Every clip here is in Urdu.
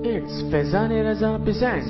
It's Faizan-e Raza presents.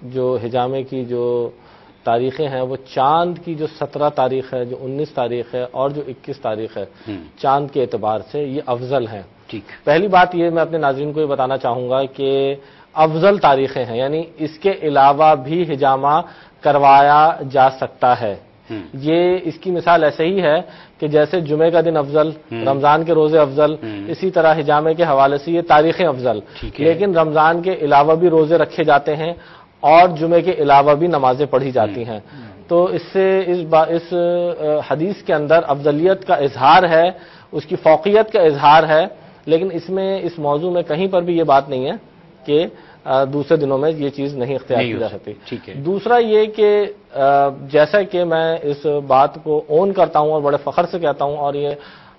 جو حجامے کی جو تاریخیں ہیں وہ چاند کی جو 17 تاریخ ہے، جو 19 تاریخ ہے اور جو 21 تاریخ ہے، چاند کے اعتبار سے یہ افضل ہیں. ٹھیک. پہلی بات یہ میں اپنے ناظرین کو یہ بتانا چاہوں گا کہ افضل تاریخیں ہیں، یعنی اس کے علاوہ بھی حجامہ کروایا جا سکتا ہے. یہ اس کی مثال ایسے ہی ہے کہ جیسے جمعے کا دن افضل، رمضان کے روزے افضل، اسی طرح حجامے کے حوالے سے یہ تاریخیں افضل. لیکن رمضان کے علاوہ بھی روزے رکھے جاتے ہیں اور جمعے کے علاوہ بھی نمازیں پڑھی جاتی ہیں. تو اس سے اس حدیث کے اندر افضلیت کا اظہار ہے، اس کی فوقیت کا اظہار ہے، لیکن اس موضوع میں کہیں پر بھی یہ بات نہیں ہے کہ دوسرے دنوں میں یہ چیز نہیں اختیار کی جا سکتی. دوسرا یہ کہ جیسا کہ میں اس بات کو اون کرتا ہوں اور بڑے فخر سے کہتا ہوں، اور یہ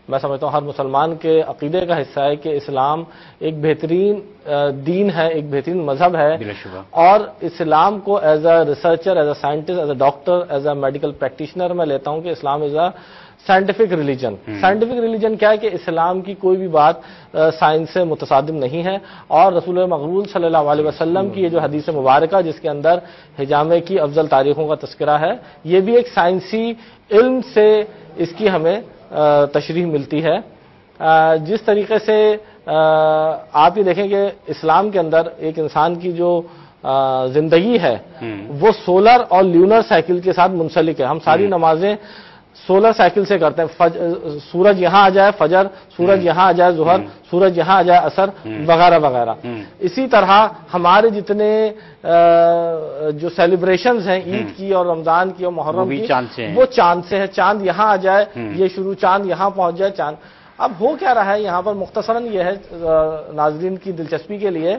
میں سمجھتا ہوں ہر مسلمان کے عقیدے کا حصہ ہے کہ اسلام ایک بہترین دین ہے، ایک بہترین مذہب ہے، اور اسلام کو as a researcher, as a scientist, as a doctor, as a medical practitioner میں لیتا ہوں کہ Islam is a scientific religion. Scientific religion کیا ہے کہ اسلام کی کوئی بھی بات سائنس سے متصادم نہیں ہے، اور رسول مقبول صلی اللہ علیہ وسلم کی یہ جو حدیث مبارکہ جس کے اندر حجامے کی افضل تاریخوں کا تذکرہ ہے، یہ بھی ایک سائنسی علم سے اس کی ہمیں تشریح ملتی ہے. جس طریقے سے آپ یہ دیکھیں کہ اسلام کے اندر ایک انسان کی جو زندگی ہے وہ سولر اور لیونر سائیکل کے ساتھ منسلک ہے. ہم ساری نمازیں سولر سائیکل سے کرتے ہیں. سورج یہاں آ جائے فجر، سورج یہاں آ جائے ظہر، سورج یہاں آ جائے عصر، وغیرہ وغیرہ. اسی طرح ہمارے جتنے جو سیلیبریشنز ہیں عید کی اور رمضان کی اور محرم کی، وہ چاند سے ہے. چاند یہاں آ جائے یہ شروع، چاند یہاں پہنچ جائے چاند. اب ہو کیا رہا ہے یہاں پر مختصراً یہ ہے ناظرین کی دلچسپی کے لیے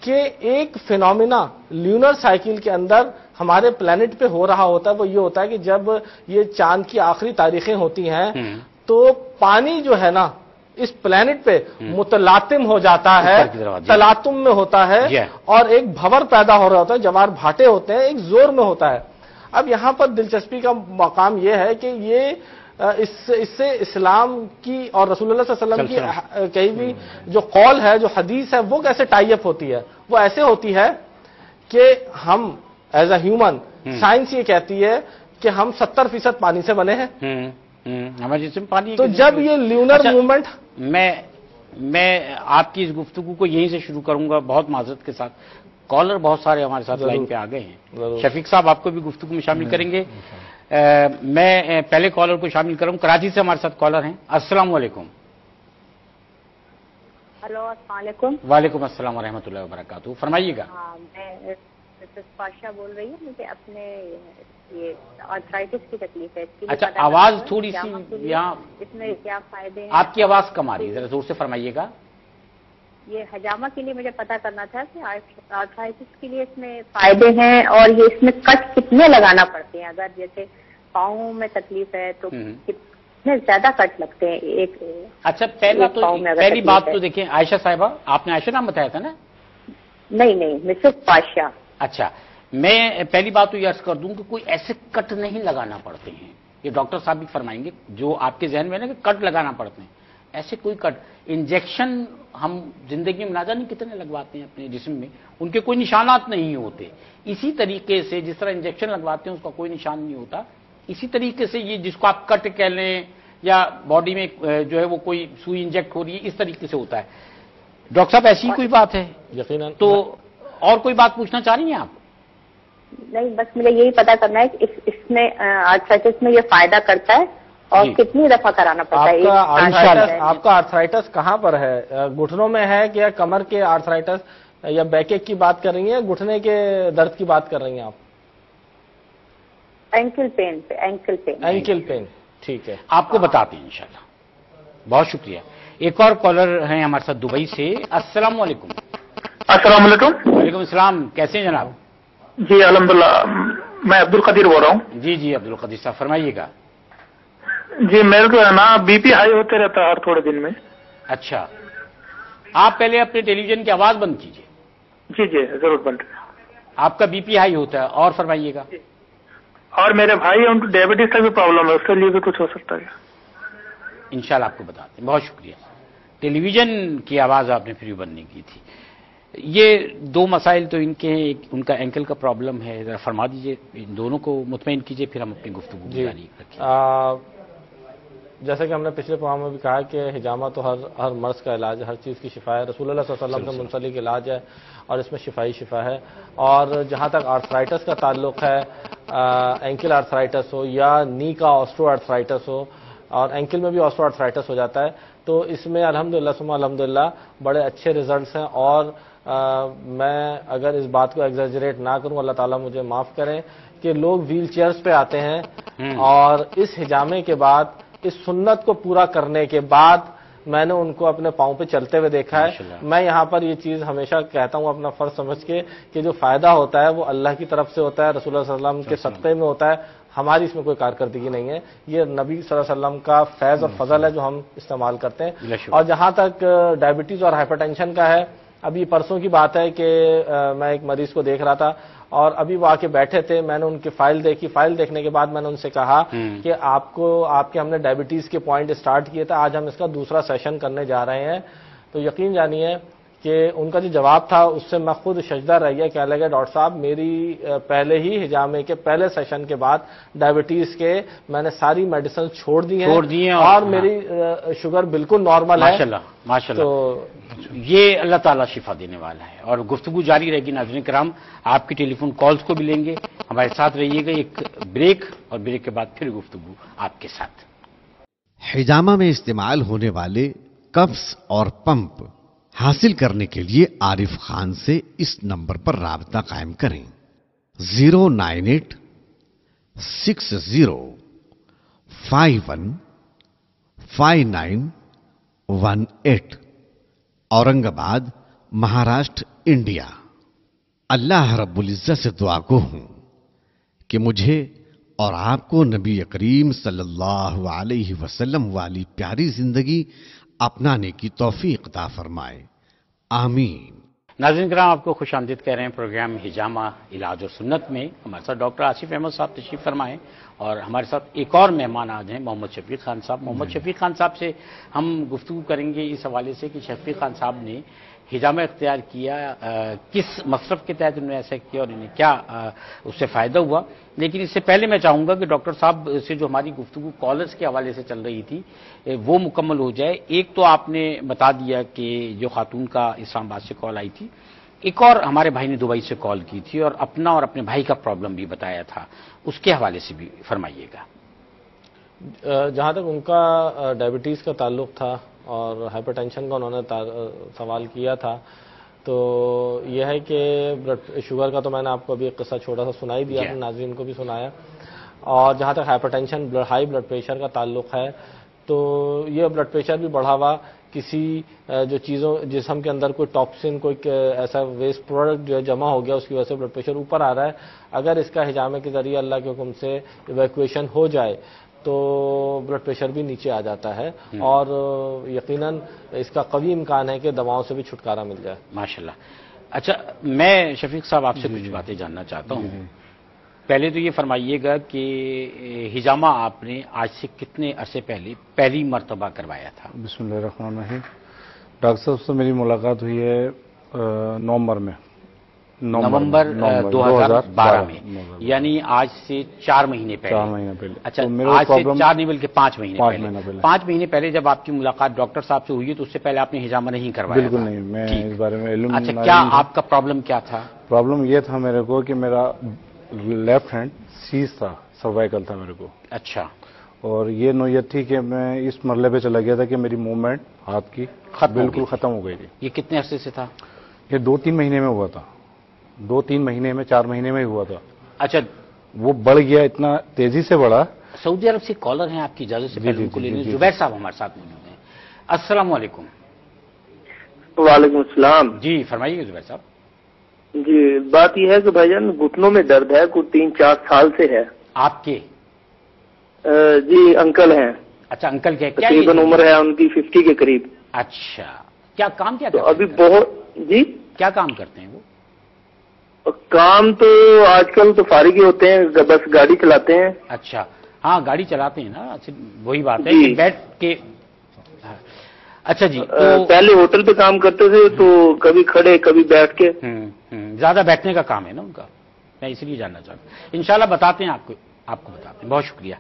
کہ ایک فینومینا لیونر سائیکل کے اندر ہمارے پلانٹ پہ ہو رہا ہوتا ہے. وہ یہ ہوتا ہے کہ جب یہ چاند کی آخری تاریخیں ہوتی ہیں تو پانی جو ہے نا اس پلانٹ پہ متلاطم ہو جاتا ہے، تلاطم میں ہوتا ہے، اور ایک بھور پیدا ہو رہا ہوتا ہے، جوار بھاٹے ہوتے ہیں، ایک زور میں ہوتا ہے. اب یہاں پر دلچسپی کا مقام یہ ہے کہ یہ اس سے اسلام کی اور رسول اللہ صلی اللہ علیہ وسلم کی کہیں بھی جو قول ہے، جو حدیث ہے، وہ کیسے ٹائی اپ ہوتی ہے. وہ ایسے ہوتی ہے کہ ہم ایز اے ہیومن، سائنس یہ کہتی ہے کہ ہم 70% پانی سے بنے ہیں، ہمارے جسم پانی. تو جب یہ لیونر موومنٹ، میں آپ کی اس گفتگو کو یہیں سے شروع کروں گا بہت معذرت کے ساتھ. کالر بہت سارے ہمارے ساتھ لائن پہ آ گئے ہیں. شفیق صاحب آپ کو بھی گفتگو میں شامل کریں گے. میں پہلے کالر کو شامل کروں. کراچی سے ہمارے ساتھ کالر ہیں. السلام علیکم. ہلو، السلام علیکم. وعلیکم السلام ورحمۃ اللہ وبرکاتہ. فرمائیے گا. میں پاشا بول رہی ہوں. مجھے اپنے یہ آرتھرائٹس کی تکلیف ہے. اچھا، آواز تھوڑی سی یہاں، اس میں کیا فائدے ہیں؟ آپ کی آواز کم آ رہی ہے، ذرا زور سے فرمائیے گا. یہ حجامہ کے لیے مجھے پتا کرنا تھا کہ آرتھرائٹس کے لیے اس میں فائدے ہیں، اور یہ اس میں کٹ کتنے لگانا پڑتے ہیں؟ اگر جیسے پاؤں میں تکلیف ہے تو کتنے زیادہ کٹ لگتے ہیں ایک؟ اچھا، پہلی بات تو دیکھیں عائشہ صاحبہ، آپ نے عائشہ نام بتایا تھا نا؟ نہیں، مسز پاشا. اچھا، میں پہلی بات تو یہ عرض کر دوں کہ کوئی ایسے کٹ نہیں لگانا پڑتے ہیں. یہ ڈاکٹر صاحب بھی فرمائیں گے جو آپ کے ذہن میں نا کہ کٹ لگانا پڑتے ہیں. ایسے کوئی کٹ، انجیکشن ہم زندگی میں نہ جانے کتنے لگواتے ہیں اپنے جسم میں، ان کے کوئی نشانات نہیں ہوتے. اسی طریقے سے جس طرح انجیکشن لگواتے ہیں اس کا کوئی نشان نہیں ہوتا، اسی طریقے سے یہ جس کو آپ کٹ کہہ لیں یا باڈی میں جو ہے وہ کوئی سوئی انجیکٹ ہو رہی ہے، اس طریقے سے ہوتا ہے. ڈاکٹر صاحب ایسی کوئی بات ہے؟ یقیناً. تو اور کوئی بات پوچھنا چاہ رہی ہیں آپ؟ نہیں، بس مجھے یہی پتا کرنا ہے کہ اس میں آرتھرائٹس میں یہ فائدہ کرتا ہے اور کتنی دفعہ کرانا پڑتا ہے؟ آپ کا آرتھرائٹس کہاں پر ہے؟ گھٹنوں میں ہے کہ کمر کے آرتھرائٹس یا بیک ایک کی بات کر رہی ہیں، گھٹنے کے درد کی بات کر رہی ہیں آپ؟ اینکل پین. اینکل پین، ٹھیک ہے، آپ کو بتاتے ہیں انشاءاللہ. بہت شکریہ. ایک اور کالر ہیں ہمارے ساتھ دبئی سے. السلام علیکم. السلام علیکم. وعلیکم السلام. کیسے ہیں جناب؟ جی الحمدللہ. میں عبد القدیر بول رہا ہوں. جی عبد القدیر صاحب فرمائیے گا. جی میرے کو ہے نا بی پی ہائی ہوتے رہتا ہے ہر تھوڑے دن میں. اچھا، آپ پہلے اپنے ٹیلی ویژن کی آواز بند کیجیے. جی ضرور بند. آپ کا بی پی ہائی ہوتا ہے، اور فرمائیے گا. اور میرے بھائی ہیں ان کو ڈائبٹیز کا بھی پرابلم ہے، اس کے لیے بھی کچھ ہو سکتا ہے؟ انشاءاللہ آپ کو بتاتے ہیں. بہت شکریہ. ٹیلی ویژن کی آواز آپ نے پھر بند نہیں کی تھی. یہ دو مسائل تو ان کے ہیں، ایک ان کا اینکل کا پرابلم ہے، ذرا فرما دیجئے، ان دونوں کو مطمئن کیجئے، پھر ہم اپنی گفتگو جاری رکھیں۔ جیسا کہ ہم نے پچھلے پروگرام میں بھی کہا کہ حجامہ تو ہر مرض کا علاج ہے، ہر چیز کی شفا ہے، رسول اللہ صلی اللہ علیہ وسلم سے منسلک علاج ہے اور اس میں شفائی شفا ہے۔ اور جہاں تک آرتھرائٹس کا تعلق ہے، اینکل آرتھرائٹس ہو یا نی کا آسٹرو آرتھرائٹس ہو، اور اینکل میں بھی آسٹرو آرتھرائٹس ہو جاتا ہے، تو اس میں الحمدللہ ثم الحمدللہ بڑے اچھے ریزلٹس ہیں۔ اور میں اگر اس بات کو ایگزیجریٹ نہ کروں، اللہ تعالیٰ مجھے معاف کریں، کہ لوگ ویل چیئرز پہ آتے ہیں اور اس حجامے کے بعد، اس سنت کو پورا کرنے کے بعد میں نے ان کو اپنے پاؤں پہ چلتے ہوئے دیکھا ہے۔ میں یہاں پر یہ چیز ہمیشہ کہتا ہوں اپنا فرض سمجھ کے کہ جو فائدہ ہوتا ہے وہ اللہ کی طرف سے ہوتا ہے، رسول اللہ صلی اللہ علیہ وسلم کے صدقے میں ہوتا ہے، ہماری اس میں کوئی کارکردگی نہیں ہے، یہ نبی صلی اللہ علیہ وسلم کا فیض اور فضل ہے جو ہم استعمال کرتے ہیں۔ اور جہاں تک ڈائبٹیز اور ہائپر ٹینشن کا ہے، ابھی پرسوں کی بات ہے کہ میں ایک مریض کو دیکھ رہا تھا اور ابھی وہ آ کے بیٹھے تھے، میں نے ان کی فائل دیکھی، فائل دیکھنے کے بعد میں نے ان سے کہا کہ آپ کے ہم نے ڈائبٹیز کے پوائنٹ اسٹارٹ کیے تھے، آج ہم اس کا دوسرا سیشن کرنے جا رہے ہیں، تو یقین جانیے کہ ان کا جو جواب تھا اس سے میں خود شجدہ رہ گیا، کہنے لگا ڈاکٹر صاحب میری پہلے ہی حجامے کے پہلے سیشن کے بعد ڈائبٹیز کے میں نے ساری میڈیسن چھوڑ دی ہیں اور میری شوگر بالکل نارمل ہے۔ ماشاءاللہ تو یہ اللہ تعالیٰ شفا دینے والا ہے، اور گفتگو جاری رہے گی۔ ناظرین کرام، آپ کی ٹیلی فون کالز کو بھی لیں گے، ہمارے ساتھ رہیے گا، ایک بریک، اور بریک کے بعد پھر گفتگو آپ کے ساتھ۔ حجامہ میں استعمال ہونے والے کفس اور پمپ حاصل کرنے کے لیے عارف خان سے اس نمبر پر رابطہ قائم کریں، 098 60 51 5918، اورنگ آباد، مہاراشٹر، انڈیا۔ اللہ رب العزت سے دعا گو ہوں کہ مجھے اور آپ کو نبی کریم صلی اللہ علیہ وسلم والی پیاری زندگی اپنانے کی توفیق عطا فرمائے، آمین۔ ناظرین کرام، آپ کو خوش آمدید کہہ رہے ہیں پروگرام حجامہ علاج اور سنت میں۔ ہمارے ساتھ ڈاکٹر آصف احمد صاحب تشریف فرمائے، اور ہمارے ساتھ ایک اور مہمان آج ہیں، محمد شفیق خان صاحب۔ محمد شفیق خان صاحب سے ہم گفتگو کریں گے اس حوالے سے کہ شفیق خان صاحب نے حجامہ اختیار کیا، کس مصرف کے تحت انہوں نے ایسا کیا اور انہیں کیا اس سے فائدہ ہوا۔ لیکن اس سے پہلے میں چاہوں گا کہ ڈاکٹر صاحب سے جو ہماری گفتگو کالرز کے حوالے سے چل رہی تھی وہ مکمل ہو جائے۔ ایک تو آپ نے بتا دیا کہ جو خاتون کا اسلام آباد سے کال آئی تھی، ایک اور ہمارے بھائی نے دبئی سے کال کی تھی اور اپنا اور اپنے بھائی کا پرابلم بھی بتایا تھا، اس کے حوالے سے بھی فرمائیے گا۔ جہاں تک ان کا ڈائبٹیز کا تعلق تھا اور ہائپر ٹینشن کا انہوں نے سوال کیا تھا، تو یہ ہے کہ بلڈ شوگر کا تو میں نے آپ کو ابھی ایک قصہ چھوٹا سا سنائی دیا، اپنے ناظرین کو بھی سنایا۔ اور جہاں تک hypertension high blood pressure کا تعلق ہے، تو یہ بلڈ پریشر بھی بڑھا ہوا کسی جو چیزوں جسم کے اندر کوئی ٹاکسن، کوئی ایسا ویسٹ پروڈکٹ جو ہے جمع ہو گیا، اس کی وجہ سے بلڈ پریشر اوپر آ رہا ہے۔ اگر اس کا حجامے کے ذریعے اللہ کے حکم سے ایویکویشن ہو جائے تو بلڈ پریشر بھی نیچے آ جاتا ہے، اور یقیناً اس کا قوی امکان ہے کہ دواؤں سے بھی چھٹکارا مل جائے۔ ماشاءاللہ۔ اچھا، میں شفیق صاحب آپ سے کچھ باتیں جاننا چاہتا ہوں۔ پہلے تو یہ فرمائیے گا کہ حجامہ آپ نے آج سے کتنے عرصے پہلے پہلی مرتبہ کروایا تھا؟ بسم اللہ الرحمن الرحیم۔ ڈاکٹر صاحب سے میری ملاقات ہوئی ہے نومبر 2012 میں، یعنی آج سے 4 مہینے پہلے۔ 4 مہینے پہلے۔ اچھا، آج سے 4 نہیں بلکہ 5 مہینے پہلے۔ 5 مہینے پہلے جب آپ کی ملاقات ڈاکٹر صاحب سے ہوئی تو اس سے پہلے آپ نے حجامہ نہیں کروایا؟ بالکل نہیں، میں اس بارے میں علم۔ اچھا، کیا آپ کا پرابلم کیا تھا؟ پرابلم یہ تھا میرے کو کہ میرا لیفٹ ہینڈ سیز تھا، سروائیکل تھا میرے کو۔ اچھا۔ اور یہ نوعیت تھی کہ میں اس مرحلے پہ چلا گیا تھا کہ میری موومنٹ ہاتھ کی بالکل ختم ہو گئی تھی۔ یہ کتنے عرصے سے تھا؟ یہ 2-3 مہینے میں ہوا تھا، 2-3 مہینے میں، 4 مہینے میں ہی ہوا تھا۔ اچھا، وہ بڑھ گیا، اتنا تیزی سے بڑھا۔ سعودی عرب سے کالر ہیں، آپ کی اجازت سے پہلے ان کو لینے۔ زبیر صاحب ہمارے ساتھ موجود ہیں۔ السلام علیکم۔ وعلیکم السلام۔ جی فرمائیے گا زبیر صاحب۔ جی، بات یہ ہے کہ بھائی جان گھٹنوں میں درد ہے، کچھ 3-4 سال سے ہے۔ آپ کے؟ جی انکل ہیں۔ اچھا، انکل کیا تقریباً عمر ہے ان کی 50 کے قریب۔ اچھا، کیا کام کیا تو کرتے ہیں؟ ابھی بہت، جی کیا کام کرتے ہیں وہ؟ کام تو آج کل تو فارغ ہی ہوتے ہیں، بس گاڑی چلاتے ہیں۔ اچھا، ہاں گاڑی چلاتے ہیں نا، وہی بات ہے جی۔ کہ بیٹھ کے۔ اچھا جی، تو پہلے ہوٹل پہ کام کرتے تھے تو کبھی کھڑے کبھی بیٹھ کے. زیادہ بیٹھنے کا کام ہے نا ان کا، میں اس لیے جاننا چاہتا ہوں. انشاءاللہ بتاتے ہیں آپ کو بتاتے ہیں. بہت شکریہ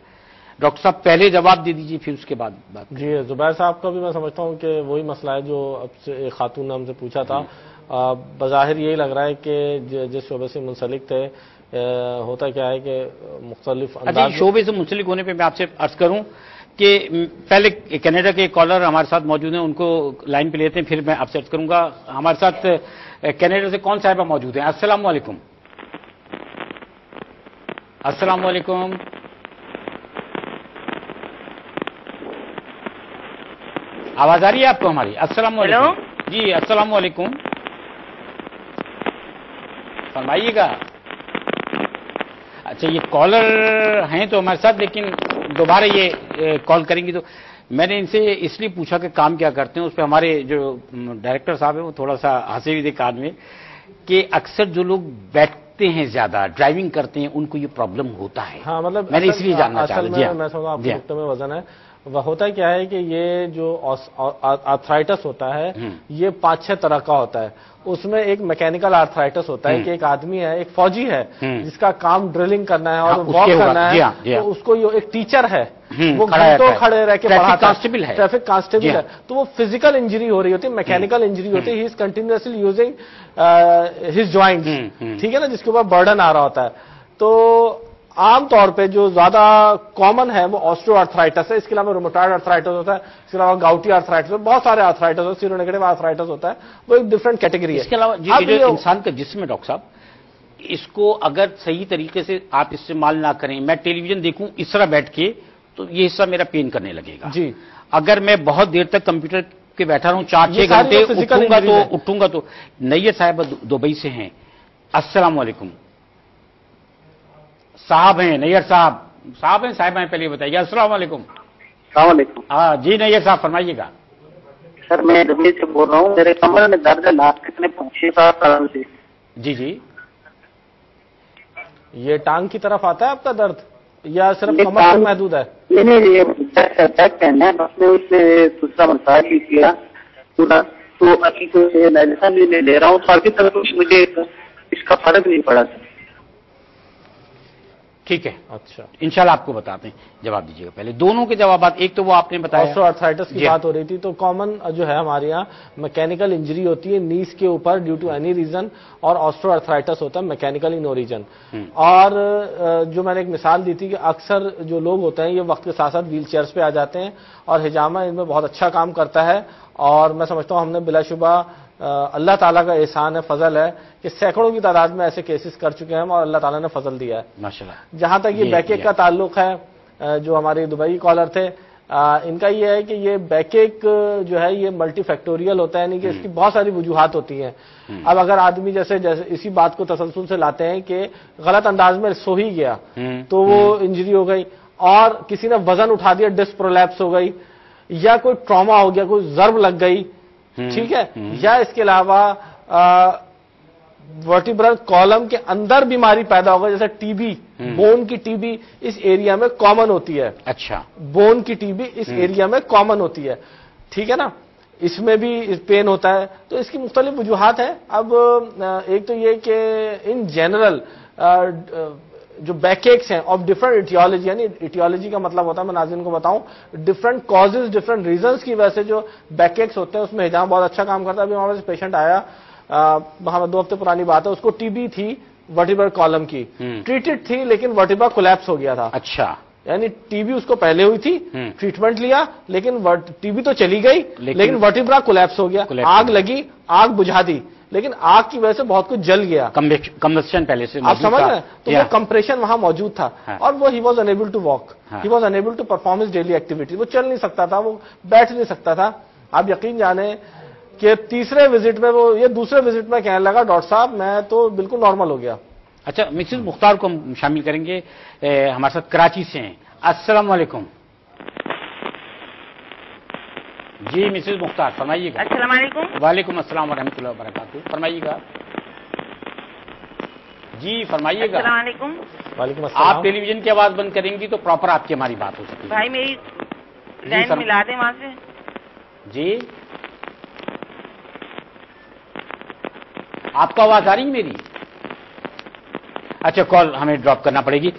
ڈاکٹر صاحب. پہلے جواب دے دیجیے پھر اس کے بعد بات. جی زبیر صاحب کا بھی میں سمجھتا ہوں کہ وہی مسئلہ ہے جو اب سے ایک خاتون نے ہم سے پوچھا تھا. بظاہر یہی لگ رہا ہے کہ جس شعبے سے منسلک تھے، ہوتا کیا ہے کہ مختلف انداز شعبے سے منسلک ہونے پہ میں آپ سے عرض کروں کہ پہلے کینیڈا کے کالر ہمارے ساتھ موجود ہیں، ان کو لائن پہ لیتے ہیں، پھر میں آپ سے عرض کروں گا. ہمارے ساتھ کینیڈا سے کون صاحبہ موجود ہیں؟ السلام علیکم. السلام علیکم. آواز آ رہی ہے آپ کو ہماری؟ السلام علیکم. جی السلام علیکم، فرمائیے گا. اچھا یہ کالر ہیں تو ہمارے ساتھ، لیکن دوبارہ یہ کال کریں گی تو میں نے ان سے اس لیے پوچھا کہ کام کیا کرتے ہیں. اس پہ ہمارے جو ڈائریکٹر صاحب ہیں وہ تھوڑا سا ہنسے بھی تھے کان میں کہ اکثر جو لوگ بیٹھتے ہیں زیادہ ڈرائیونگ کرتے ہیں ان کو یہ پرابلم ہوتا ہے. ہاں مطلب میں نے اس لیے جاننا چاہا. میں سمجھا آپ کے نقطے میں وزن ہے. وہ ہوتا کیا ہے کہ یہ جو آرتھرائٹس ہوتا ہے یہ 5-6 طرح کا ہوتا ہے. اس میں ایک میکینیکل آرتھرائٹس ہوتا ہے کہ ایک آدمی ہے، ایک فوجی ہے جس کا کام ڈرلنگ کرنا ہے اور واک کرنا ہے، تو اس کو ایک ٹیچر ہے وہ گھنٹوں کھڑے رہ کے پڑھاتا ہے، ٹریفک کانسٹیبل ہے، تو وہ فزیکل انجری ہو رہی ہوتی ہے، میکینیکل انجری ہوتی ہے. He is continuously using his joints, ٹھیک ہے نا، جس کے اوپر برڈن آ رہا ہوتا ہے. تو عام طور پہ جو زیادہ کامن ہے وہ آسٹرو آرتھرائٹس ہے. اس کے علاوہ روماٹائڈ آرتھرائٹس ہوتا ہے، اس کے علاوہ گاؤٹی آرتھرائٹس، بہت سارے آرتھرائٹس ہوتے ہیں. سیرونیگیٹو آرتھرائٹس ہوتا ہے، وہ ایک ڈفرنٹ کیٹیگری ہے. اس کے علاوہ جو انسان کا جسم ہے ڈاکٹر صاحب، اس کو اگر صحیح طریقے سے آپ استعمال نہ کریں، میں ٹیلی ویژن دیکھوں اس طرح بیٹھ کے تو یہ حصہ میرا پین کرنے لگے گا. جی اگر میں بہت دیر تک کمپیوٹر کے بیٹھا رہوں 4-6 گھنٹے اٹھوں گا تو. نیت صاحب دبئی سے ہیں. السلام علیکم. صاحب ہیں نیئر صاحب ہیں صاحب ہیں، پہلے بتائیے. السلام علیکم. السلام علیکم. ہاں جی نیئر صاحب فرمائیے گا. سر میں دبئی سے بول رہا ہوں، میرے کمر میں درد ہے لاسٹ کتنے 5-7 سال سے. جی جی. یہ ٹانگ کی طرف آتا ہے آپ کا درد یا صرف کمر تک محدود ہے؟ بیک پین ہے، بس میں اس سے دوسرا مساج بھی کیا پورا، تو ابھی تو میڈیسن بھی لے رہا ہوں، تو آگے تک مجھے اس کا فرق نہیں پڑا. ٹھیک ہے اچھا انشاءاللہ آپ کو بتاتے ہیں. جواب دیجیے گا پہلے دونوں کے جوابات. ایک تو وہ آپ نے بتایا آسٹرو آرتھرائٹس کی بات ہو رہی تھی، تو کامن جو ہے ہمارے یہاں میکینیکل انجری ہوتی ہے نیز کے اوپر ڈیو ٹو اینی ریزن، اور آسٹرو آرتھرائٹس ہوتا ہے میکینیکل ان اوریجن. اور جو میں نے ایک مثال دی تھی کہ اکثر جو لوگ ہوتے ہیں یہ وقت کے ساتھ ساتھ ویل چیئرز پہ آ جاتے ہیں، اور ہجامہ ان میں بہت اچھا کام کرتا ہے. اور میں سمجھتا ہوں ہم نے بلا شبہ اللہ تعالیٰ کا احسان ہے، فضل ہے کہ سینکڑوں کی تعداد میں ایسے کیسز کر چکے ہیں اور اللہ تعالیٰ نے فضل دیا ہے ماشاءاللہ. جہاں تک یہ بیک ایک کا تعلق ہے، جو ہمارے دبئی کالر تھے ان کا یہ ہے کہ یہ بیک ایک جو ہے یہ ملٹی فیکٹوریل ہوتا ہے، یعنی کہ اس کی بہت ساری وجوہات ہوتی ہیں. اب اگر آدمی جیسے اسی بات کو تسلسل سے لاتے ہیں کہ غلط انداز میں سو ہی گیا تو وہ انجری ہو گئی، اور کسی نے وزن اٹھا دیا ڈسک پرولیپس ہو گئی، یا کوئی ٹراما ہو گیا، کوئی ضرب لگ گئی، ٹھیک ہے، یا اس کے علاوہ ورٹیبرل کالم کے اندر بیماری پیدا ہوگا، جیسے ٹی بی، بون کی ٹی بی اس ایریا میں کامن ہوتی ہے. اچھا بون کی ٹی بی اس ایریا میں کامن ہوتی ہے، ٹھیک ہے نا، اس میں بھی پین ہوتا ہے. تو اس کی مختلف وجوہات ہیں. اب ایک تو یہ کہ ان جنرل جو بیک ایکس ہیں آف ڈفرنٹ ایٹیولوجی، یعنی ایٹیولوجی کا مطلب ہوتا ہے میں ناظرین کو بتاؤں ڈفرنٹ کازز ڈفرنٹ ریزنس کی وجہ سے جو بیک ایکس ہوتے ہیں اس میں حجامہ بہت اچھا کام کرتا ہے. ابھی ہمارے پاس پیشنٹ آیا، ہمیں 2 ہفتے پرانی بات ہے، اس کو ٹی بی تھی ورٹیبرل کالم کی، ٹریٹڈ تھی لیکن ورٹیبرا کولیپس ہو گیا تھا. اچھا یعنی ٹی بی اس کو پہلے ہوئی تھی، ٹریٹمنٹ لیا، لیکن ٹی بی تو چلی گئی لیکن ورٹیبرا کولیپس ہو گیا. آگ لگی، آگ بجھا دی، لیکن آگ کی وجہ سے بہت کچھ جل گیا، کمبشن پہلے سے آپ سمجھ رہے ہیں. تو وہ کمپریشن وہاں موجود تھا، اور وہ he was unable to walk, he was unable to perform his daily activity. وہ چل نہیں سکتا تھا، وہ بیٹھ نہیں سکتا تھا. آپ یقین جانیں کہ تیسرے وزٹ میں وہ یہ دوسرے وزٹ میں کہنے لگا ڈاکٹر صاحب میں تو بالکل نارمل ہو گیا. اچھا مسز مختار کو ہم شامل کریں گے، ہمارے ساتھ کراچی سے ہیں. السلام علیکم. جی مسز مختار فرمائیے گا. السلام علیکم. وعلیکم السلام ورحمۃ اللہ وبرکاتہ. فرمائیے گا. جی فرمائیے گا. السلام علیکم. وعلیکم السلام. آپ ٹیلی ویژن کی آواز بند کریں گی تو پراپر آپ کی ہماری بات ہو سکتی ہے. بھائی میری لائن ملا دیں وہاں سے. جی آپ کو آواز آ رہی ہے میری؟ اچھا کال ہمیں ڈراپ کرنا پڑے گی.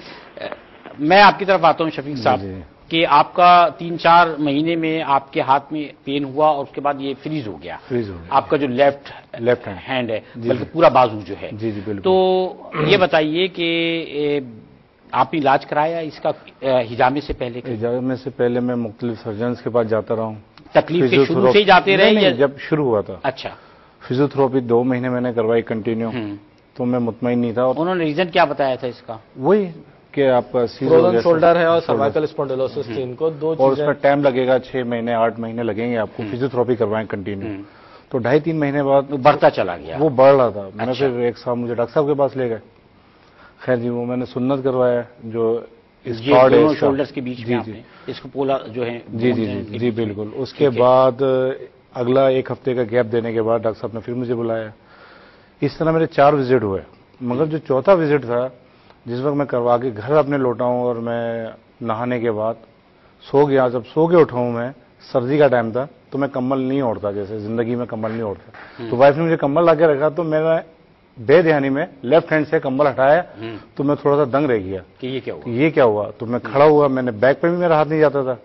میں آپ کی طرف آتا ہوں شفیق صاحب کہ آپ کا 3-4 مہینے میں آپ کے ہاتھ میں پین ہوا اور اس کے بعد یہ فریز ہو گیا. آپ کا جو لیفٹ ہینڈ ہے بلکہ پورا بازو جو ہے. جی بالکل. تو یہ بتائیے کہ آپ نے علاج کرایا اس کا حجامے سے پہلے؟ حجامے سے پہلے میں مختلف سرجنز کے پاس جاتا رہا ہوں. تکلیف کے شروع سے ہی جاتے رہے یا جب شروع ہوا تھا؟ اچھا. فزیوتھراپی 2 مہینے میں نے کروائی کنٹینیو. تو میں مطمئن نہیں تھا. اور انہوں نے ریزن کیا بتایا تھا اس کا؟ وہی کہ آپ کا فروزن شولڈر ہے اور سروائکل اسپونڈیلوسس تھی. ان کو 2 اور اس میں ٹائم لگے گا 6 مہینے 8 مہینے لگیں گے آپ کو. فزیوتھراپی کروائیں کنٹینیو. تو 2.5-3 مہینے بعد بڑھتا چلا گیا. وہ بڑھ رہا تھا. میں پھر ایک صاحب مجھے ڈاکٹر صاحب کے پاس لے گئے. خیر جی وہ میں نے سنت کروایا جو اس شولڈرز کے بیچ میں اس کو پولا جو ہے. جی بالکل. اس کے بعد اگلا 1 ہفتے کا گیپ دینے کے بعد ڈاکٹر صاحب نے پھر مجھے بلایا. اس طرح میرے 4 وزٹ ہوئے. مگر جو چوتھا وزٹ تھا جس وقت میں کروا کے گھر اپنے لوٹا ہوں اور میں نہانے کے بعد سو گیا. جب سو کے اٹھا ہوں میں سردی کا ٹائم تھا تو میں کمبل نہیں اوڑھتا. جیسے زندگی میں کمبل نہیں اوڑھتا. تو وائف نے مجھے کمبل لا کے رکھا تو میں نے بے دھیانی میں لیفٹ ہینڈ سے کمبل ہٹایا تو میں تھوڑا سا دنگ رہ گیا کہ یہ کیا ہوا. تو میں کھڑا ہوا. میں نے بیک پہ بھی میرا ہاتھ نہیں جاتا تھا.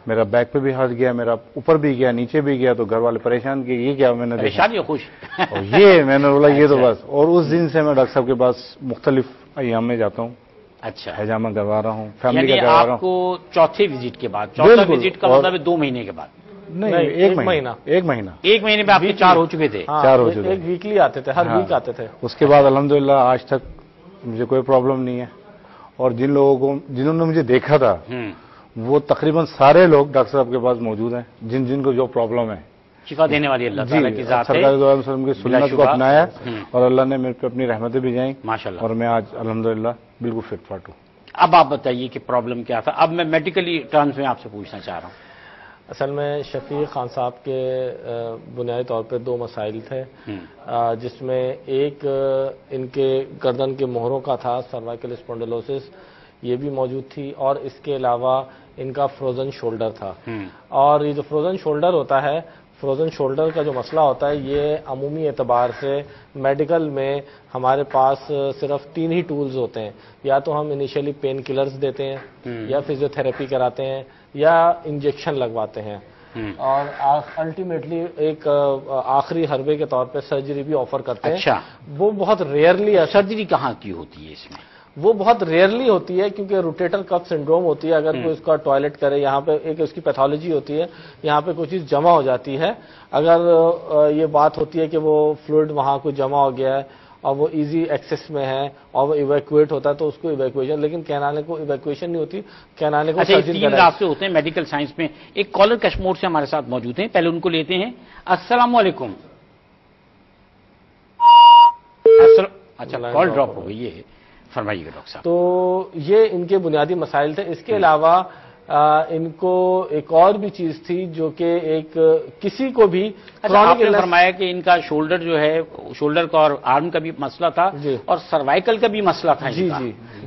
میرا بیک پہ بھی ہاتھ گیا, میرا اوپر بھی گیا, نیچے بھی گیا. تو گھر والے پریشان کیے یہ کیا. میں نے پریشان یا خوش؟ یہ میں نے بولا یہ تو بس. اور اس دن سے میں ڈاکٹر صاحب کے پاس مختلف ایام میں جاتا ہوں. اچھا. حجامہ کروا رہا ہوں, فیملی کا کروا رہا ہوں. آپ کو چوتھے وزٹ کے بعد, چوتھا وزٹ کا مطلب 2 مہینے کے بعد؟ نہیں 1 مہینہ. 1 مہینے میں آپ کے 4 ہو چکے تھے. 4 ہو چکے. ایک ویکلی آتے تھے, ہر ویک آتے تھے. اس کے بعد الحمدللہ آج تک مجھے کوئی پرابلم نہیں ہے. اور جنہوں نے مجھے دیکھا تھا وہ تقریباً سارے لوگ ڈاکٹر صاحب کے پاس موجود ہیں جن کو جو پرابلم ہے. شفا دینے والی اللہ تعالیٰ کی ذات ہے. سرکار دو عالم وسلم کی سنت کو اپنایا اور اللہ نے میرے پہ اپنی رحمتیں بھی جائیں ماشاءاللہ. اور میں آج الحمدللہ بالکل فٹ فاٹ ہوں. اب آپ بتائیے کہ پرابلم کیا تھا. اب میں میڈیکلی ٹرمز میں آپ سے پوچھنا چاہ رہا ہوں. اصل میں شفیق خان صاحب کے بنیادی طور پہ 2 مسائل تھے, جس میں ایک ان کے گردن کے مہروں کا تھا, سروائکل اسپونڈیلوسس یہ بھی موجود تھی, اور اس کے علاوہ ان کا فروزن شولڈر تھا. اور یہ جو فروزن شولڈر ہوتا ہے, فروزن شولڈر کا جو مسئلہ ہوتا ہے یہ عمومی اعتبار سے میڈیکل میں ہمارے پاس صرف 3 ہی ٹولز ہوتے ہیں. یا تو ہم انیشیلی پین کلرز دیتے ہیں, یا فزیو تھراپی کراتے ہیں, یا انجیکشن لگواتے ہیں, اور الٹیمیٹلی ایک آخری حربے کے طور پہ سرجری بھی آفر کرتے ہیں. اچھا. وہ بہت ریئرلی سرجری کہاں کی ہوتی ہے اس میں؟ وہ بہت ریئرلی ہوتی ہے کیونکہ روٹیٹر کف سنڈروم ہوتی ہے. اگر کوئی اس کا ٹوائلٹ کرے, یہاں پہ ایک اس کی پیتھولوجی ہوتی ہے, یہاں پہ کوئی چیز جمع ہو جاتی ہے. اگر یہ بات ہوتی ہے کہ وہ فلوئڈ وہاں کوئی جمع ہو گیا ہے اور وہ ایزی ایکسس میں ہے اور وہ ایویکویٹ ہوتا ہے تو اس کو ایویکویشن, لیکن کہنانے کو ایویکویشن نہیں ہوتی, کہنانے کو سرجری. 3 راستے ہوتے ہیں میڈیکل سائنس میں. ایک کالر کشمور سے ہمارے ساتھ موجود ہیں, پہلے ان کو لیتے ہیں. السلام علیکم. اچھا کال ڈراپ ہو گئی ہے, فرمائیے گا ڈاکٹر صاحب. تو یہ ان کے بنیادی مسائل تھے. اس کے علاوہ ان کو ایک اور بھی چیز تھی جو کہ ایک کسی کو بھی آپ نے فرمایا کہ ان کا شولڈر جو ہے, شولڈر کا اور آرم کا بھی مسئلہ تھا, اور سروائکل کا بھی مسئلہ تھا. جی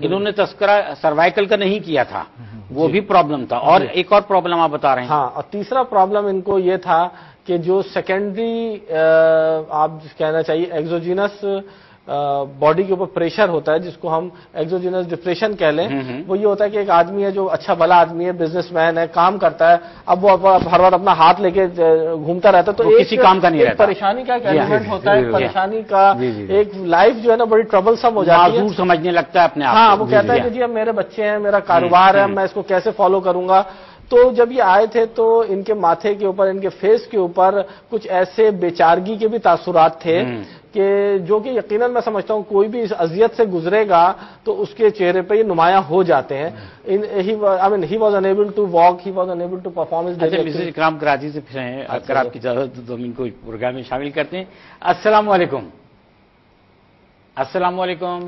انہوں نے تذکرہ سروائکل کا نہیں کیا تھا, وہ بھی پرابلم تھا. اور ایک اور پرابلم آپ بتا رہے ہیں. ہاں, اور تیسرا پرابلم ان کو یہ تھا کہ جو سیکنڈری آپ کہنا چاہیے ایگزوجینس باڈی کے اوپر پریشر ہوتا ہے, جس کو ہم ایگزوجینس ڈپریشن کہہ لیں. وہ یہ ہوتا ہے کہ ایک آدمی ہے جو اچھا بھلا آدمی ہے, بزنس مین ہے, کام کرتا ہے, اب وہ ہر وقت اپنا ہاتھ لے کے گھومتا رہتا ہے تو کسی کام کا نہیں رہتا. پریشانی کا ایک ایلیمنٹ ہوتا ہے, پریشانی کا ایک لائف جو ہے نا بڑی ٹربل سم ہو جاتی ہے, معذور سمجھنے لگتا ہے اپنے آپ. ہاں, وہ کہتا ہے کہ جی اب میرے بچے ہیں, میرا کاروبار ہے, میں اس کو کیسے فالو کروں گا. تو جب یہ آئے تھے تو ان کے ماتھے کے اوپر, ان کے فیس کے اوپر کچھ ایسے بیچارگی کے بھی تاثرات تھے کہ جو کہ یقیناً میں سمجھتا ہوں کوئی بھی اس اذیت سے گزرے گا تو اس کے چہرے پہ یہ نمایاں ہو جاتے ہیں. he was unable to walk, he was unable to perform his daily activities. Mrs Ikram Karachi سے پھر ہیں, اگر آپ کی اجازت تو ہم ان کو پروگرام میں شامل کرتے ہیں. السلام علیکم. السلام علیکم.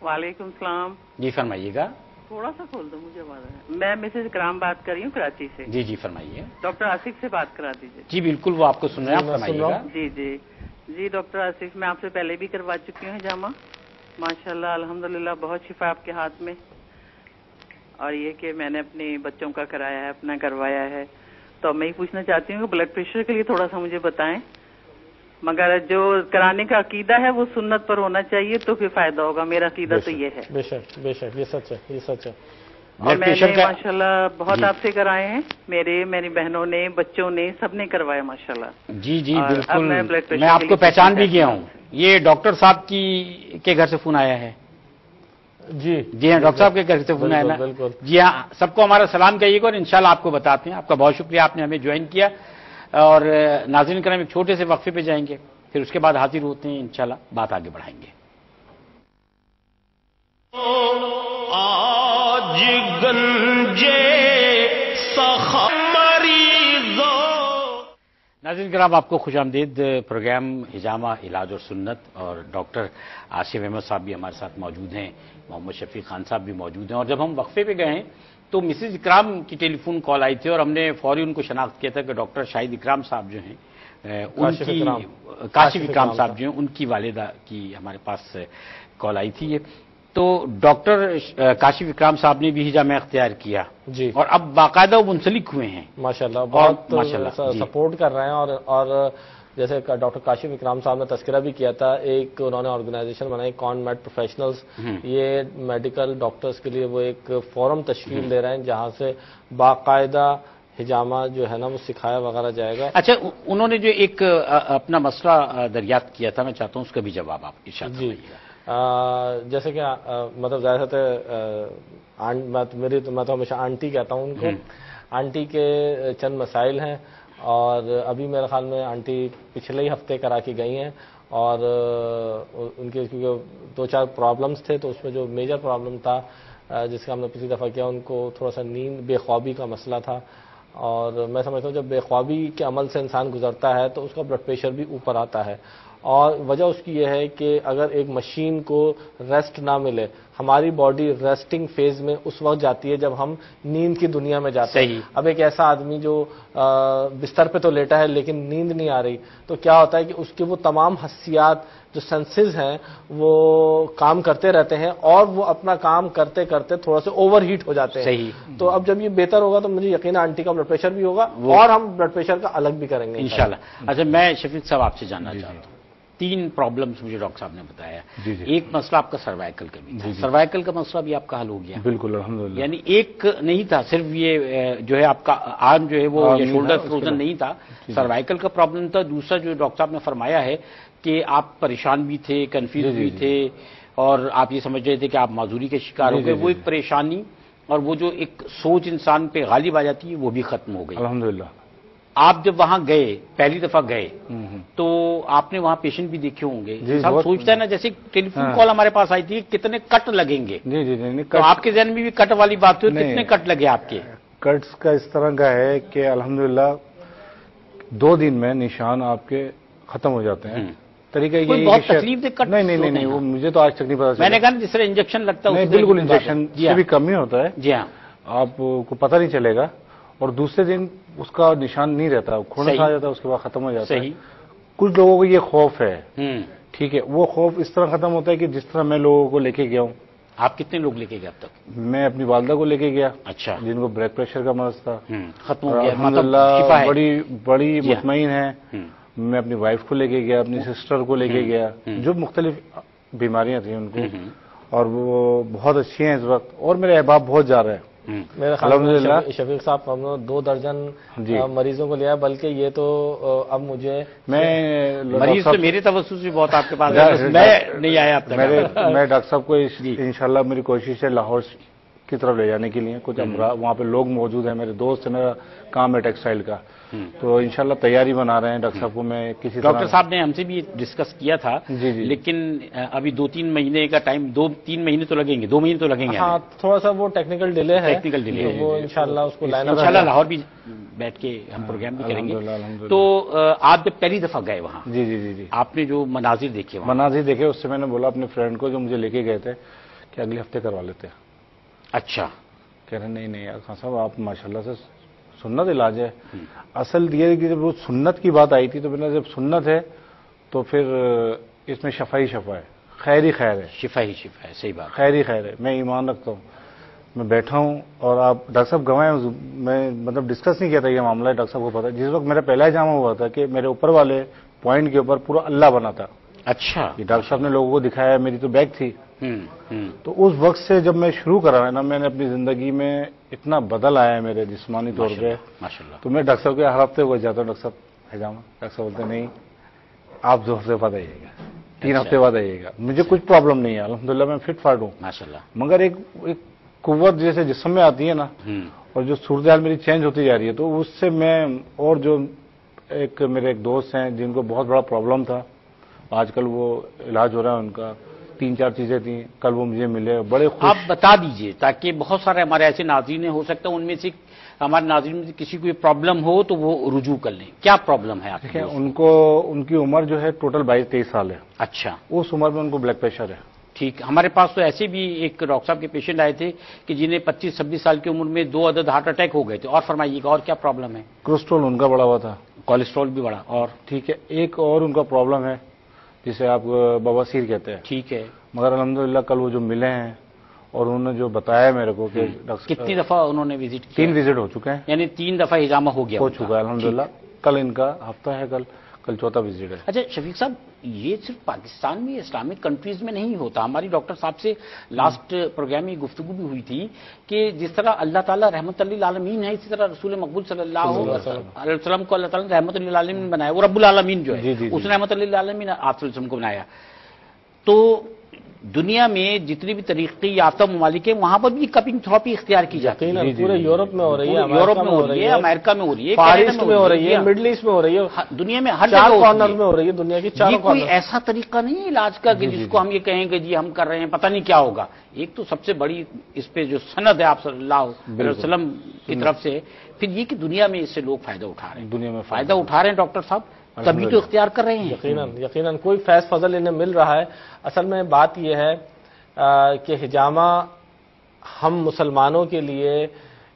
وعلیکم السلام. جی فرمائیے گا. تھوڑا سا کھول دو, مجھے آواز ہے. میں مسز اکرام بات کر رہی ہوں کراچی سے. جی جی فرمائیے. ڈاکٹر آصف سے بات کرا دیجیے. جی بالکل, وہ آپ کو سن رہے ہیں, آپ فرمائیے گا. جی جی جی ڈاکٹر آصف, میں آپ سے پہلے بھی کروا چکی ہوں حجامہ, ماشاءاللہ الحمدللہ بہت شفا آپ کے ہاتھ میں. اور یہ کہ میں نے اپنے بچوں کا کرایا ہے, اپنا کروایا ہے. تو میں یہ پوچھنا چاہتی ہوں کہ بلڈ پریشر کے لیے تھوڑا سا مجھے بتائیں. مگر جو کرانے کا عقیدہ ہے وہ سنت پر ہونا چاہیے تو پھر فائدہ ہوگا. میرا عقیدہ تو یہ ہے. بے شک بے شک، یہ سچ ہے، یہ سچ ہے. اور میں نے ماشاءاللہ بہت آپ سے کرائے ہیں، میری بہنوں نے، بچوں نے، سب نے کروایا ماشاءاللہ. جی جی بالکل، میں آپ کو پہچان بھی گیا ہوں. یہ ڈاکٹر صاحب کے گھر سے فون آیا ہے. جی جی ہاں، ڈاکٹر صاحب کے گھر سے فون آیا نا. جی ہاں، سب کو ہمارا سلام کہیے گا اور انشاءاللہ آپ کو بتاتے ہیں. آپ کا بہت شکریہ، آپ نے ہمیں جوائن کیا. اور ناظرین کرام ایک چھوٹے سے وقفے پہ جائیں گے، پھر اس کے بعد حاضر ہوتے ہیں، انشاءاللہ بات آگے بڑھائیں گے. آج گنجے ناظرین کرام، آپ کو خوش آمدید. پروگرام حجامہ علاج اور سنت، اور ڈاکٹر آصف احمد صاحب بھی ہمارے ساتھ موجود ہیں، محمد شفیق خان صاحب بھی موجود ہیں. اور جب ہم وقفے پہ گئے ہیں تو مسز اکرام کی ٹیلی فون کال آئی تھی اور ہم نے فوری ان کو شناخت کیا تھا کہ ڈاکٹر شاہد اکرام صاحب جو ہیں، کاشف اکرام صاحب جو ہیں، ان کی والدہ کی ہمارے پاس کال آئی تھی. تو ڈاکٹر کاشف اکرام صاحب نے بھی حجامہ اختیار کیا جی، اور اب باقاعدہ وہ منسلک ہوئے ہیں ماشاءاللہ، بہت سپورٹ کر رہے ہیں. اور جیسے ڈاکٹر کاشف اکرام صاحب نے تذکرہ بھی کیا تھا، ایک انہوں نے آرگنائزیشن بنائی کون میڈ پروفیشنلز. یہ میڈیکل ڈاکٹرز کے لیے وہ ایک فورم تشکیل دے رہے ہیں جہاں سے باقاعدہ حجامہ جو ہے نا وہ سکھایا وغیرہ جائے گا. اچھا، انہوں نے جو ایک اپنا مسئلہ دریافت کیا تھا، میں چاہتا ہوں اس کا بھی جواب آپ ارشاد فرمائیے گا. جیسے کہ مطلب ظاہر ہے میں تو ہمیشہ آنٹی کہتا ہوں ان کو. آنٹی کے چند مسائل ہیں، اور ابھی میرے خیال میں آنٹی پچھلے ہی ہفتے کرا کے گئی ہیں، اور ان کے کیونکہ 2-4 پرابلمس تھے، تو اس میں جو میجر پرابلم تھا جس کا ہم نے پچھلی دفعہ کیا، ان کو تھوڑا سا نیند، بے خوابی کا مسئلہ تھا. اور میں سمجھتا ہوں جب بے خوابی کے عمل سے انسان گزرتا ہے تو اس کا بلڈ پریشر بھی اوپر آتا ہے. اور وجہ اس کی یہ ہے کہ اگر ایک مشین کو ریسٹ نہ ملے، ہماری باڈی ریسٹنگ فیز میں اس وقت جاتی ہے جب ہم نیند کی دنیا میں جاتے ہیں. اب ایک ایسا آدمی جو بستر پہ تو لیٹا ہے لیکن نیند نہیں آ رہی، تو کیا ہوتا ہے کہ اس کے وہ تمام حسیات جو سینسز ہیں وہ کام کرتے رہتے ہیں، اور وہ اپنا کام کرتے کرتے تھوڑا سا اوور ہیٹ ہو جاتے ہیں. تو اب جب یہ بہتر ہوگا تو مجھے یقین ہے آنٹی کا بلڈ پریشر بھی ہوگا، اور ہم بلڈ پریشر کا الگ بھی کریں گے انشاءاللہ. اچھا، میں شفیق صاحب آپ سے جاننا چاہتا ہوں، 3 پرابلمس مجھے ڈاکٹر صاحب نے بتایا. ایک مسئلہ آپ کا سروائیکل کا بھی تھا. سروائیکل کا مسئلہ بھی آپ کا حل ہو گیا؟ بالکل الحمدللہ. یعنی ایک نہیں تھا صرف یہ جو ہے آپ کا آرم جو ہے وہ شولڈر فروزن نہیں تھا، سروائیکل کا پرابلم تھا. دوسرا جو ڈاکٹر صاحب نے فرمایا ہے کہ آپ پریشان بھی تھے، کنفیوز بھی تھے، اور آپ یہ سمجھ رہے تھے کہ آپ معذوری کے شکار ہو گئے. وہ ایک پریشانی اور وہ جو ایک سوچ انسان پہ غالب آ جاتی ہے وہ بھی ختم ہو گئی الحمدللہ. آپ جب وہاں گئے، پہلی دفعہ گئے، تو آپ نے وہاں پیشنٹ بھی دیکھے ہوں گے. سب سوچتا ہے نا، جیسے ٹیلی فون کال ہمارے پاس آئی تھی، کتنے کٹ لگیں گے. تو آپ کے ذہن میں بھی کٹ والی بات ہوئی، کتنے کٹ لگے آپ کے؟ کٹس کا اس طرح کا ہے کہ الحمدللہ 2 دن میں نشان آپ کے ختم ہو جاتے ہیں. طریقہ یہ بہت تکلیف دے کٹ؟ نہیں، وہ مجھے تو آج تک نہیں پتا. میں نے کہا جس طرح انجیکشن لگتا ہے بالکل انجیکشن سے بھی کم ہی ہوتا ہے. جی ہاں، آپ کو پتہ نہیں چلے گا، اور دوسرے دن اس کا نشان نہیں رہتا، کھونا آ جاتا ہے، اس کے بعد ختم ہو جاتا ہے. کچھ لوگوں کو یہ خوف ہے، ٹھیک ہے، وہ خوف اس طرح ختم ہوتا ہے کہ جس طرح میں لوگوں کو لے کے گیا ہوں. آپ کتنے لوگ لے کے گئے اب تک؟ میں اپنی والدہ کو لے کے گیا. اچھا. جن کو بلڈ پریشر کا مرض تھا، ختم ہو گیا الحمدللہ، بڑی مطمئن ہے. میں اپنی وائف کو لے کے گیا، اپنی سسٹر کو لے کے گیا، جو مختلف بیماریاں تھیں ان کو، اور وہ بہت اچھی ہیں اس وقت، اور میرے احباب بہت جا رہے ہیں. میرے خیال میں شفیق صاحب ہم نے 2 درجن مریضوں کو لیا، بلکہ یہ تو اب مجھے مریض تو میرے توسط سے بہت آپ کے پاس میں نہیں آیا اب تک. میں ڈاکٹر صاحب کو انشاءاللہ میری کوشش ہے لاہور کی طرف لے جانے کے لیے. کچھ وہاں پہ لوگ موجود ہیں، میرے دوست ہیں، میرا کام ہے ٹیکسٹائل کا، تو انشاءاللہ تیاری بنا رہے ہیں. ڈاکٹر صاحب کو میں کسی ڈاکٹر صاحب نے ہم سے بھی ڈسکس کیا تھا، لیکن ابھی 2-3 مہینے کا ٹائم، 2-3 مہینے تو لگیں گے، 2 مہینے تو لگیں گے. ہاں، تھوڑا سا وہ ٹیکنیکل ڈیلے ہے، وہ انشاءاللہ اس کو لائن اپ انشاءاللہ لاہور بھی بیٹھ کے ہم پروگرام بھی کریں گے. تو آپ جب پہلی دفعہ گئے وہاں، جی آپ نے جو مناظر دیکھے، اس سے میں نے بولا اپنے فرینڈ کو جو مجھے لے کے گئے تھے کہ اگلے ہفتے کروا لیتے ہیں. اچھا. کہہ رہے نہیں یار خان صاحب، آپ ماشاءاللہ سے سنت علاج ہے. اصل یہ ہے کہ جب وہ سنت کی بات آئی تھی تو میں نے جب سنت ہے تو پھر اس میں شفا ہی شفا ہے، خیر ہی خیر ہے. شفا ہی شفا ہے، صحیح بات، خیر ہی خیر ہے. میں ایمان رکھتا ہوں. میں بیٹھا ہوں اور آپ ڈاکٹر صاحب گوائے، میں مطلب ڈسکس نہیں کیا تھا یہ معاملہ، ڈاکٹر صاحب کو پتا جس وقت میرا پہلا ہجامہ ہوا تھا کہ میرے اوپر والے پوائنٹ کے اوپر پورا اللہ بنا تھا. اچھا. یہ ڈاکٹر صاحب نے لوگوں کو دکھایا، میری تو بیک تھی. تو اس وقت سے جب میں شروع کرا ہے نا، میں نے اپنی زندگی میں اتنا بدل آیا ہے میرے جسمانی طور پہ. تو میں ڈاکٹر صاحب کے ہر ہفتے کو جاتا ہوں، ڈاکٹر صاحب ہجامہ. ڈاکٹر صاحب بولتے نہیں آپ 2 ہفتے بعد آئیے گا، 3 ہفتے بعد آئیے گا. مجھے کچھ پرابلم نہیں ہے الحمدللہ، میں فٹ فاٹ ہوں ماشاءاللہ. مگر ایک قوت جیسے جسم میں آتی ہے نا، اور جو صورتحال میری چینج ہوتی جا رہی ہے، تو اس سے میں اور جو میرے ایک دوست ہیں جن کو بہت بڑا پرابلم تھا، آج کل وہ علاج ہو رہا ہے ان کا. 3-4 چیزیں تھیں، کل وہ مجھے ملے، بڑے خوش. آپ بتا دیجئے تاکہ بہت سارے ہمارے ایسے ناظرین ہو سکتا ہے ان میں سے ہمارے ناظرین میں سے کسی کو پرابلم ہو تو وہ رجوع کر لیں. کیا پرابلم ہے آپ کی؟ ان کی عمر جو ہے ٹوٹل 22-23 سال ہے. اچھا. اس عمر میں ان کو بلڈ پریشر ہے. ٹھیک. ہمارے پاس تو ایسے بھی ایک ڈاکٹر صاحب کے پیشنٹ آئے تھے کہ جنہیں 25-26 سال کی عمر میں 2 عدد ہارٹ اٹیک ہو گئے تھے. اور فرمائیے گا اور کیا پرابلم ہے؟ کولیسٹرول ان کا بڑا ہوا تھا. کولیسٹرول بھی بڑا. اور ٹھیک ہے. ایک اور ان کا پرابلم ہے جسے آپ بواسیر کہتے ہیں. ٹھیک ہے. مگر الحمدللہ کل وہ جو ملے ہیں اور انہوں نے جو بتایا میرے کو کہ کتنی دفعہ انہوں نے وزٹ کیا؟ 3 وزٹ ہو چکے ہیں. یعنی 3 دفعہ ہجامہ ہو گیا. ہو چکا ہے الحمدللہ. کل ان کا ہفتہ ہے، کل 4تھا وزٹ ہے. اچھا شفیق صاحب، یہ صرف پاکستان میں اسلامک کنٹریز میں نہیں ہوتا. ہماری ڈاکٹر صاحب سے لاسٹ پروگرام میں گفتگو بھی ہوئی تھی کہ جس طرح اللہ تعالیٰ رحمت للعالمین ہے، اسی طرح رسول مقبول صلی اللہ علیہ وسلم کو اللہ تعالیٰ نے رحمت للعالمین بنایا. وہ رب العالمین جو ہے اس نے رحمت للعالمین آپ صلی اللہ علیہ وسلم کو بنایا. تو دنیا میں جتنی بھی ترقی یافتہ ممالک ہیں وہاں پر بھی کپنگ تھراپی اختیار کی جاتی ہے. پورے یورپ میں ہو رہی ہے، یورپ میں ہو رہی ہے، امریکہ میں ہو رہی ہے، فار ایسٹ میں ہو رہی ہے، مڈل ایسٹ میں ہو رہی ہے، دنیا میں ہر 4 کارنر میں ہو رہی ہے. دنیا کی 4 یہ کوئی ایسا طریقہ نہیں ہے علاج کا کہ جس کو ہم یہ کہیں کہ جی ہم کر رہے ہیں پتہ نہیں کیا ہوگا. ایک تو سب سے بڑی اس پہ جو سند ہے آپ صلی اللہ علیہ وسلم کی طرف سے، پھر یہ کہ دنیا میں اس سے لوگ فائدہ اٹھا رہے ہیں. دنیا میں فائدہ اٹھا رہے ہیں ڈاکٹر صاحب، تبھی تو اختیار کر رہے ہیں. یقیناً کوئی فیض فضل انہیں مل رہا ہے. اصل میں بات یہ ہے کہ ہجامہ ہم مسلمانوں کے لیے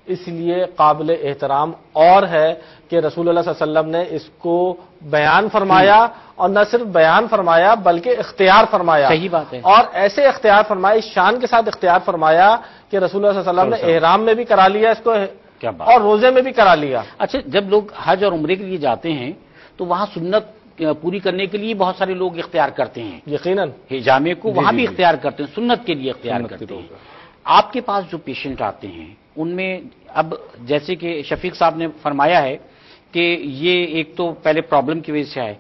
اس لیے قابل احترام اور ہے کہ رسول اللہ صلی اللہ علیہ وسلم نے اس کو بیان فرمایا، اور نہ صرف بیان فرمایا بلکہ اختیار فرمایا. صحیح بات ہے. اور ایسے اختیار فرمایا، اس شان کے ساتھ اختیار فرمایا کہ رسول اللہ صلی اللہ علیہ وسلم نے احرام میں بھی کرا لیا اس کو اور روزے میں بھی کرا لیا. اچھا، جب لوگ حج اور عمرے کے لیے جاتے ہیں تو وہاں سنت پوری کرنے کے لیے بہت سارے لوگ اختیار کرتے ہیں. یقیناً ہجامے کو وہاں بھی اختیار کرتے ہیں، سنت کے لیے اختیار کرتے ہیں. آپ کے پاس جو پیشنٹ آتے ہیں ان میں اب جیسے کہ شفیق صاحب نے فرمایا ہے کہ یہ ایک تو پہلے پرابلم کی وجہ سے آئے،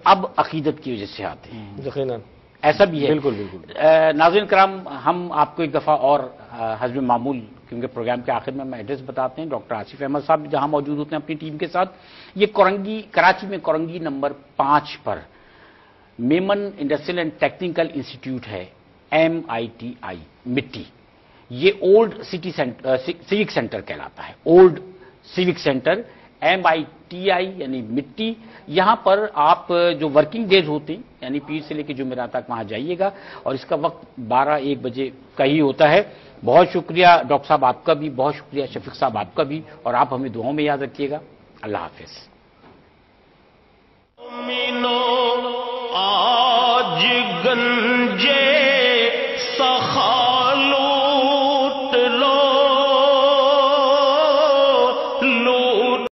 اب عقیدت کی وجہ سے آتے ہیں. یقیناً ایسا بھی ہے. بالکل. ناظرین کرام، ہم آپ کو ایک دفعہ اور حسب معمول، کیونکہ پروگرام کے آخر میں ایڈریس بتاتے ہیں، ڈاکٹر آصف احمد صاحب جہاں موجود ہوتے ہیں اپنی ٹیم کے ساتھ. یہ کراچی میں Korangi number 5 per Memon industrial and technical institute ہے، MITI مٹی. یہ اولڈ سٹی سیوک سینٹر کہلاتا ہے. اولڈ سیوک سینٹر MITI یعنی مٹی. یہاں پر آپ جو ورکنگ ڈیز ہوتے ہیں یعنی پیر سے لے کے جمعرات تک وہاں جائیے گا، اور اس کا وقت 12-1 بجے کا ہی ہوتا ہے. بہت شکریہ ڈاکٹر صاحب آپ کا بھی، بہت شکریہ شفیق صاحب آپ کا بھی، اور آپ ہمیں دعاؤں میں یاد رکھیے گا. اللہ حافظ.